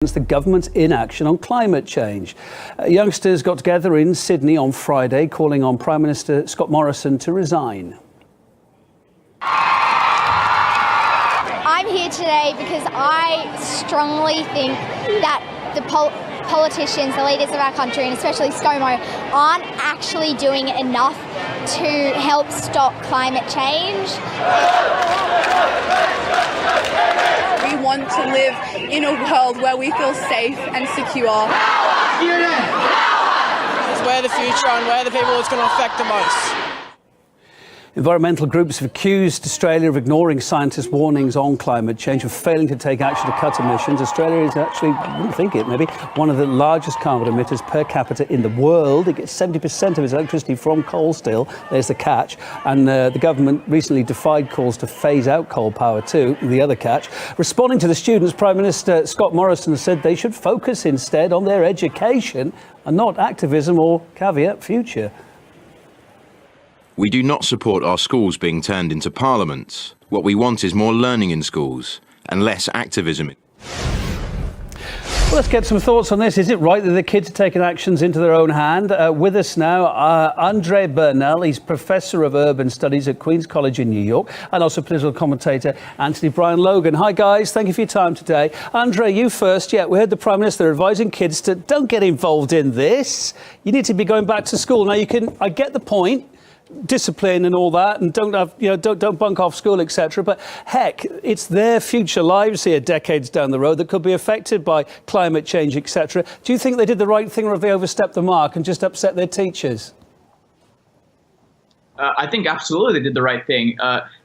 The government's inaction on climate change. Youngsters got together in Sydney on Friday, calling on Prime Minister Scott Morrison to resign. I'm here today because I strongly think that the politicians, the leaders of our country, and especially ScoMo, aren't actually doing enough to help stop climate change. We want to live in a world where we feel safe and secure. We're the future and we're the people it's going to affect the most. Environmental groups have accused Australia of ignoring scientists' warnings on climate change, of failing to take action to cut emissions. Australia is actually, I wouldn't think it, maybe one of the largest carbon emitters per capita in the world. It gets 70% of its electricity from coal still. There's the catch. And the government recently defied calls to phase out coal power too, the other catch. Responding to the students, Prime Minister Scott Morrison said they should focus instead on their education and not activism or caveat future. We do not support our schools being turned into parliaments. What we want is more learning in schools and less activism. Well, let's get some thoughts on this. Is it right that the kids are taking actions into their own hand? With us now, Andre Bernal. He's Professor of Urban Studies at Queen's College in New York, and also political commentator Anthony Brian Logan. Hi, guys. Thank you for your time today. Andre, you first. Yeah, we heard the Prime Minister advising kids to don't get involved in this. You need to be going back to school. Now, I get the point. Discipline and all that, and don't bunk off school, etc. But heck, it's their future lives here, decades down the road, that could be affected by climate change, etc. Do you think they did the right thing, or have they overstepped the mark and just upset their teachers? I think absolutely they did the right thing.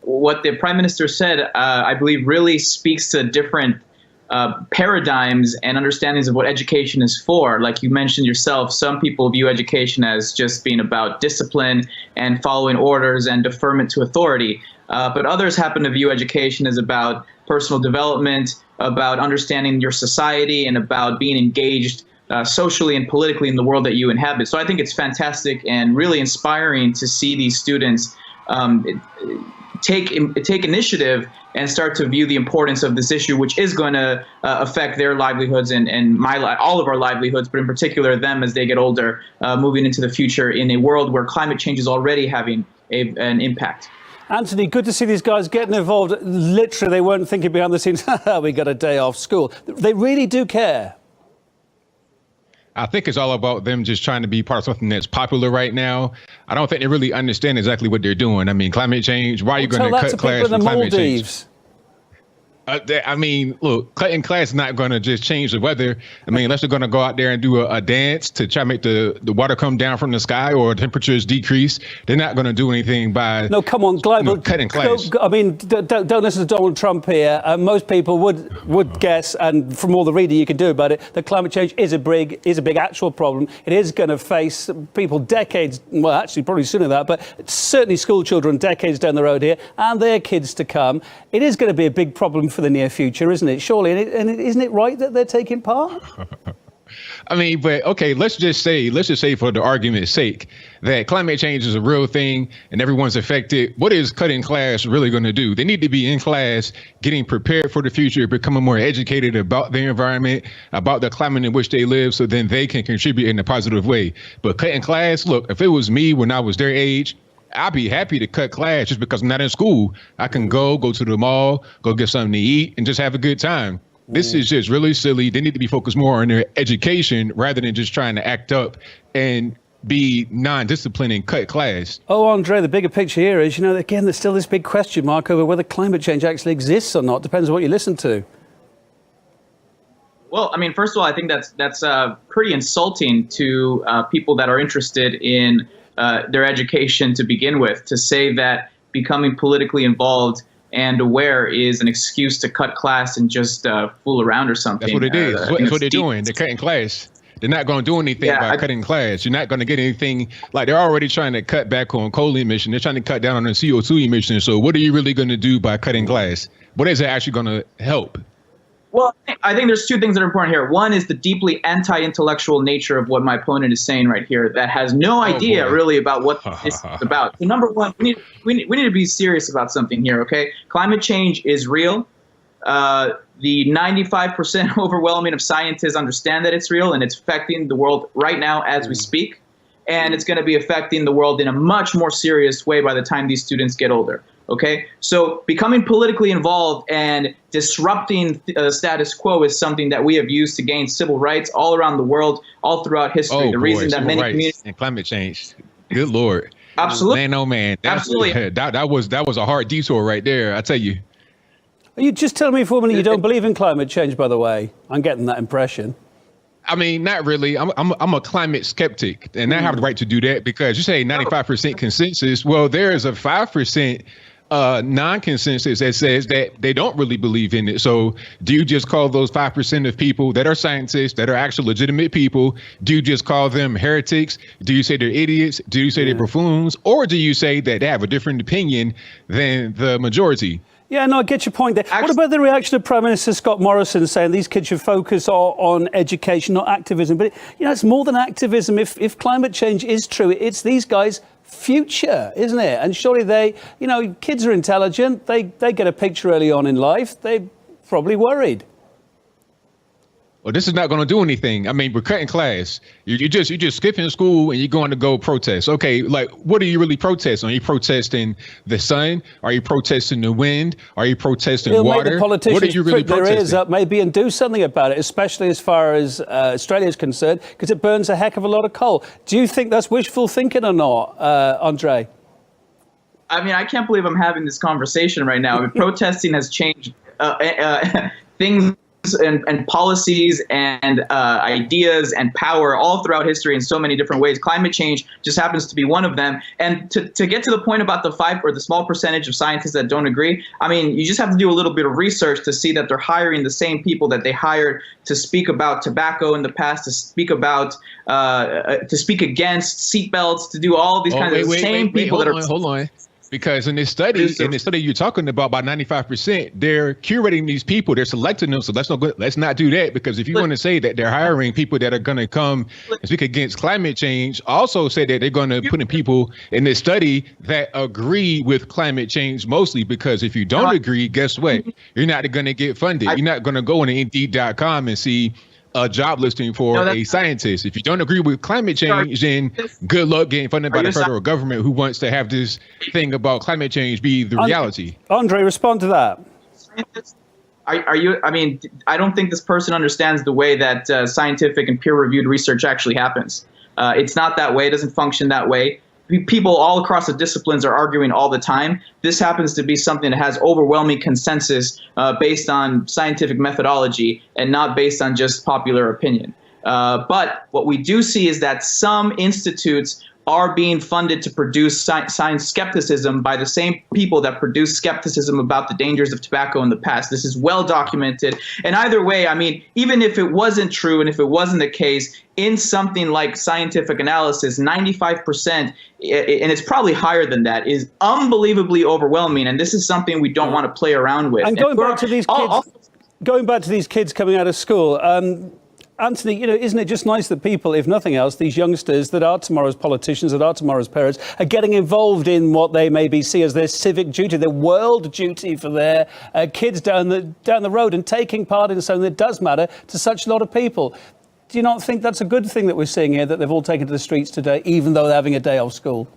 What the Prime Minister said, I believe, really speaks to different paradigms and understandings of what education is for. Like you mentioned yourself, some people view education as just being about discipline and following orders and deferment to authority. But others happen to view education as about personal development, about understanding your society, and about being engaged socially and politically in the world that you inhabit. So I think it's fantastic and really inspiring to see these students take initiative and start to view the importance of this issue, which is going to affect their livelihoods and all of our livelihoods, but in particular them as they get older, moving into the future in a world where climate change is already having an impact. Anthony, good to see these guys getting involved. Literally, they weren't thinking behind the scenes, we got a day off school. They really do care. I think it's all about them just trying to be part of something that's popular right now. I don't think they really understand exactly what they're doing. I mean, climate change, why are you going to cut class for climate change? I mean, look, cutting class is not going to just change the weather. I mean, unless they're going to go out there and do a dance to try to make the water come down from the sky or temperatures decrease, they're not going to do anything by come on, cutting class. I mean, don't listen to Donald Trump here. Most people would guess, and from all the reading you can do about it, that climate change is a big actual problem. It is going to face people decades, well, actually probably sooner than that, but certainly school children decades down the road here, and their kids to come. It is going to be a big problem for the near future, isn't it? Surely, and isn't it right that they're taking part? I mean, but okay, let's just say for the argument's sake that climate change is a real thing and everyone's affected. What is cutting class really going to do? They need to be in class, getting prepared for the future, becoming more educated about the environment, about the climate in which they live, so then they can contribute in a positive way. But cutting class, look, if it was me when I was their age, I'd be happy to cut class just because I'm not in school. I can go to the mall, go get something to eat, and just have a good time. This is just really silly. They need to be focused more on their education rather than just trying to act up and be non-disciplined and cut class. Oh, Andre, the bigger picture here is, again, there's still this big question mark over whether climate change actually exists or not. Depends on what you listen to. Well, I mean, first of all, I think that's pretty insulting to people that are interested in their education to begin with, to say that becoming politically involved and aware is an excuse to cut class and just fool around or something. That's what it is. That's what they're doing. They're cutting class. They're not going to do anything by cutting class. You're not going to get anything. Like, they're already trying to cut back on coal emission. They're trying to cut down on the CO2 emissions. So what are you really going to do by cutting class? What is it actually going to help? Well, I think there's two things that are important here. One is the deeply anti-intellectual nature of what my opponent is saying right here, that has no idea really about what this is about. So number one, we need to be serious about something here, okay? Climate change is real. The 95% overwhelming of scientists understand that it's real, and it's affecting the world right now as we speak. And it's going to be affecting the world in a much more serious way by the time these students get older. Okay, so becoming politically involved and disrupting the status quo is something that we have used to gain civil rights all around the world, all throughout history. The reason that many communities and climate change, good Lord, absolutely, man, oh man, absolutely, that was a hard detour right there. I tell you. Are you just telling me for a minute you don't believe in climate change? By the way, I'm getting that impression. I mean, not really. I'm a climate skeptic, and I have the right to do that because you say 95% consensus. Well, there is a 5% non-consensus that says that they don't really believe in it. So do you just call those 5% of people that are scientists, that are actual legitimate people, do you just call them heretics? Do you say they're idiots? Do you say they're buffoons? Or do you say that they have a different opinion than the majority? Yeah, no, I get your point there. What about the reaction of Prime Minister Scott Morrison saying these kids should focus on education, not activism? But, it's more than activism. If climate change is true, it's these guys' future, isn't it? And surely they, kids are intelligent. They get a picture early on in life. They're probably worried. Well, this is not going to do anything. I mean, we're cutting class. You're just skipping school and you're going to go protest. Okay, like, what are you really protesting? Are you protesting the sun? Are you protesting the wind? Are you protesting water? Make the politicians what are you really prick their ears up maybe and do something about it, especially as far as Australia is concerned, because it burns a heck of a lot of coal. Do you think that's wishful thinking or not, Andre? I mean, I can't believe I'm having this conversation right now. I mean, protesting has changed things and policies and ideas and power all throughout history in so many different ways. Climate change just happens to be one of them. And to get to the point about the small percentage of scientists that don't agree, I mean, you just have to do a little bit of research to see that they're hiring the same people that they hired to speak about tobacco in the past, to speak about to speak against seatbelts, to do all these kinds of same people that are. Hold on. Because in this study you're talking about 95%, they're curating these people, they're selecting them. So let's not do that, because if you want to say that they're hiring people that are going to come and speak against climate change, also say that they're going to put in people in this study that agree with climate change mostly, because if you don't agree, guess what? You're not going to get funded. You're not going to go on Indeed.com and see a job listing for a scientist. If you don't agree with climate change, then good luck getting funded by the federal government who wants to have this thing about climate change be the reality. Andre, respond to that. Are you? I mean, I don't think this person understands the way that scientific and peer-reviewed research actually happens. It's not that way. It doesn't function that way. People all across the disciplines are arguing all the time. This happens to be something that has overwhelming consensus based on scientific methodology and not based on just popular opinion. But what we do see is that some institutes are being funded to produce science skepticism by the same people that produce skepticism about the dangers of tobacco in the past. This is well documented. And either way, I mean, even if it wasn't true and if it wasn't the case, in something like scientific analysis, 95%, and it's probably higher than that, is unbelievably overwhelming. And this is something we don't want to play around with. And going back to these kids coming out of school, Anthony, isn't it just nice that people, if nothing else, these youngsters that are tomorrow's politicians, that are tomorrow's parents, are getting involved in what they maybe see as their civic duty, their world duty for their kids down the road, and taking part in something that does matter to such a lot of people? Do you not think that's a good thing that we're seeing here, that they've all taken to the streets today, even though they're having a day off school?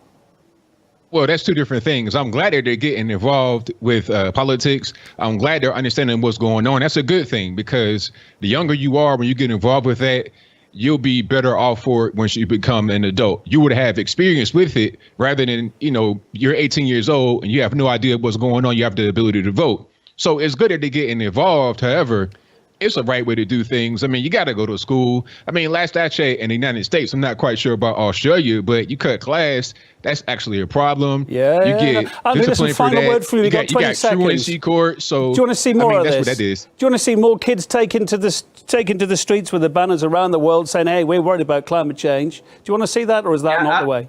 Well, that's two different things. I'm glad that they're getting involved with politics. I'm glad they're understanding what's going on. That's a good thing, because the younger you are when you get involved with that, you'll be better off for it once you become an adult. You would have experience with it rather than, you're 18 years old and you have no idea what's going on. You have the ability to vote. So it's good that they're getting involved. However, it's the right way to do things. I mean, you got to go to school. I mean, last I checked in the United States, I'm not quite sure about Australia, but you cut class, that's actually a problem. Yeah. You get disciplined for that. Word for you. You got 20 seconds. Truancy court. So do you want to see more of this? That's what that is. Do you want to see more kids taken to the streets with the banners around the world saying, hey, we're worried about climate change? Do you want to see that, or is that not the way?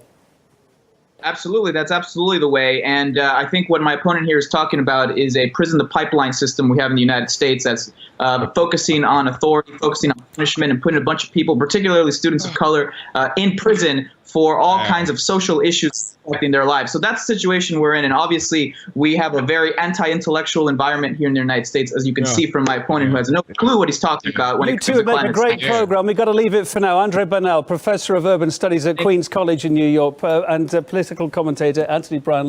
Absolutely, that's absolutely the way. And I think what my opponent here is talking about is a prison to pipeline system we have in the United States that's focusing on authority, focusing on punishment, and putting a bunch of people, particularly students of color, in prison for all kinds of social issues affecting their lives. So that's the situation we're in. And obviously, we have a very anti-intellectual environment here in the United States, as you can see from my opponent, who has no clue what he's talking about when it comes to climate You two make a great change. program. We've got to leave it for now. Andre Bernal, Professor of Urban Studies at Queen's College in New York, and political commentator Anthony Bryan.